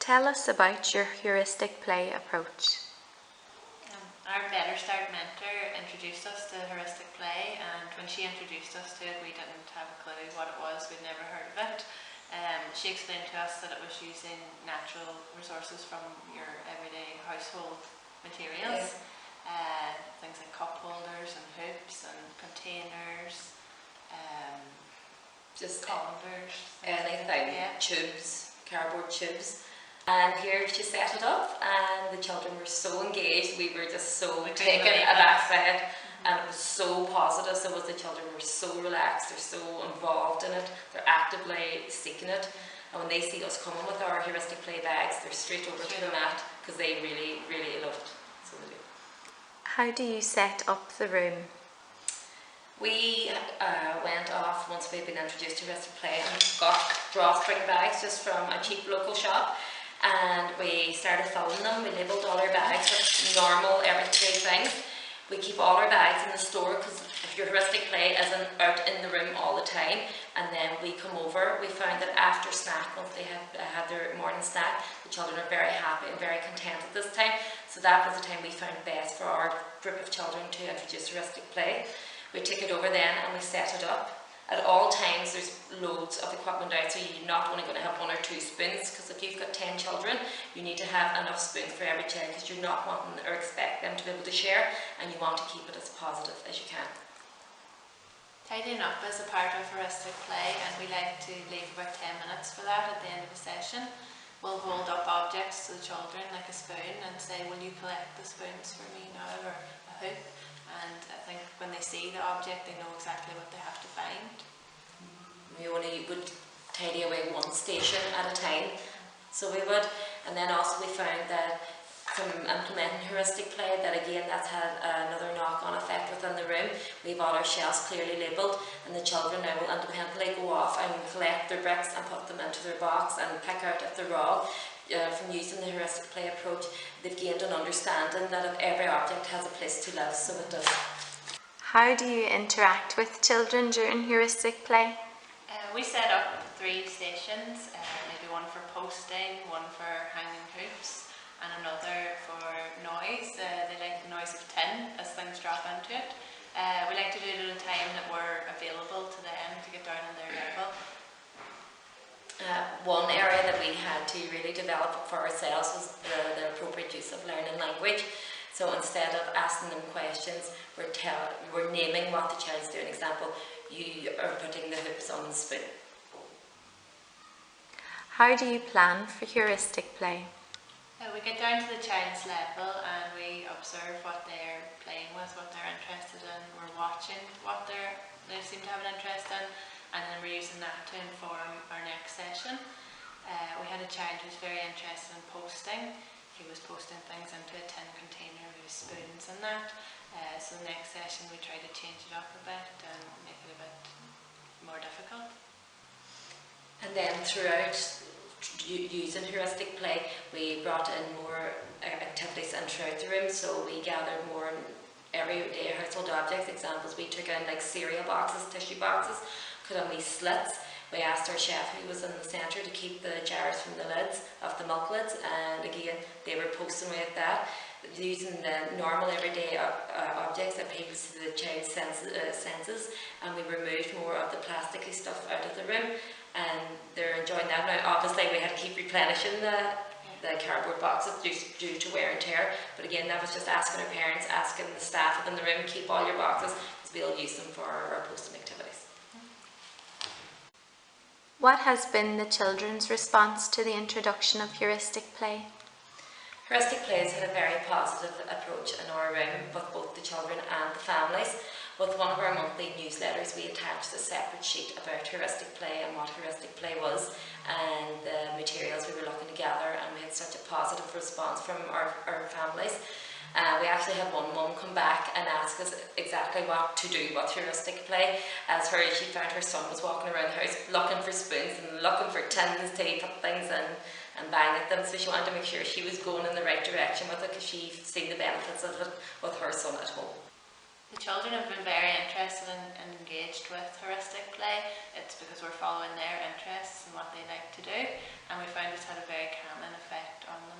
Tell us about your heuristic play approach. Our Better Start mentor introduced us to heuristic play, and when she introduced us to it, we didn't have a clue what it was. We'd never heard of it. She explained to us that it was using natural resources from your everyday household materials, things like cup holders and hoops and containers, just colanders, anything, tubes, cardboard tubes. And here she set it up, and the children were so engaged. We were just so taken aback by it, and it was so positive. So the children were so relaxed, they're so involved in it, they're actively seeking it. And when they see us coming with our heuristic play bags, they're straight over to the mat because they really, really love it. So they do. How do you set up the room? We went off once we'd been introduced to heuristic play and got drawstring bags just from a cheap local shop. And we started filling them. We labelled all our bags with normal everyday things. We keep all our bags in the store because if your heuristic play isn't out in the room all the time, and then we come over, we found that after snack, once they had their morning snack, the children are very happy and very content at this time. So that was the time we found best for our group of children to introduce heuristic play. We took it over then and we set it up. At all times there's loads of equipment out, so you're not only going to have 1 or 2 spoons, because if you've got 10 children you need to have enough spoons for every child, because you're not wanting or expect them to be able to share, and you want to keep it as positive as you can. Tidying up is a part of heuristic play, and we like to leave about 10 minutes for that at the end of the session. We'll hold up objects to the children like a spoon and say, will you collect the spoons for me now, or a hoop? And I think when they see the object, they know exactly what they have to find. We only would tidy away 1 station at a time, so we would. And then also we found that from implementing heuristic play, that again that's had another knock-on effect within the room. We've all our shelves clearly labelled, and the children now will independently go off and collect their bricks and put them into their box and pick out if they're wrong. From using the heuristic play approach, they've gained an understanding that if every object has a place to live, so it does. How do you interact with children during heuristic play? We set up 3 stations, maybe 1 for posting, 1 for hanging hoops, and another for noise. They like the noise of tin as things drop into it. We like to do it at a time that we're available to them to get down on their level. One area that we had to really develop for ourselves was the appropriate use of learning language. So instead of asking them questions, we're naming what the child's doing. Example, you are putting the hoops on the spoon. How do you plan for heuristic play? We get down to the child's level and we observe what they're playing with, what they're interested in. We're watching what they seem to have an interest in, and then we're using that to inform our next session. We had a child who was very interested in posting. He was posting things into a tin container with spoons in that. So the next session we try to change it up a bit and make it a bit more difficult. And then throughout using heuristic play, we brought in more activities in throughout the room. So we gathered more everyday household objects. Examples, we took in like cereal boxes, tissue boxes, put on these slits. We asked our chef who was in the centre to keep the jars from the lids, of the milk lids, and again they were posting away at that, using the normal everyday objects that appeals to the child's senses, and we removed more of the plasticky stuff out of the room, and they're enjoying that. Now obviously we had to keep replenishing the cardboard boxes due to wear and tear, but again that was just asking our parents, asking the staff within the room, keep all your boxes because we'll use them for our posting activities. What has been the children's response to the introduction of heuristic play? Heuristic play has had a very positive approach in our room with both the children and the families. With one of our monthly newsletters we attached a separate sheet about heuristic play and what heuristic play was and the materials we were looking to gather, and we had such a positive response from our families. We actually had one mum come back and ask us exactly what to do with heuristic play, as she found her son was walking around the house looking for spoons and looking for tins to put things in and bang at them, so she wanted to make sure she was going in the right direction with it because she'd seen the benefits of it with her son at home. The children have been very interested and engaged with heuristic play. It's because we're following their interests. and what they like to do, and we found it's had a very calming effect on them.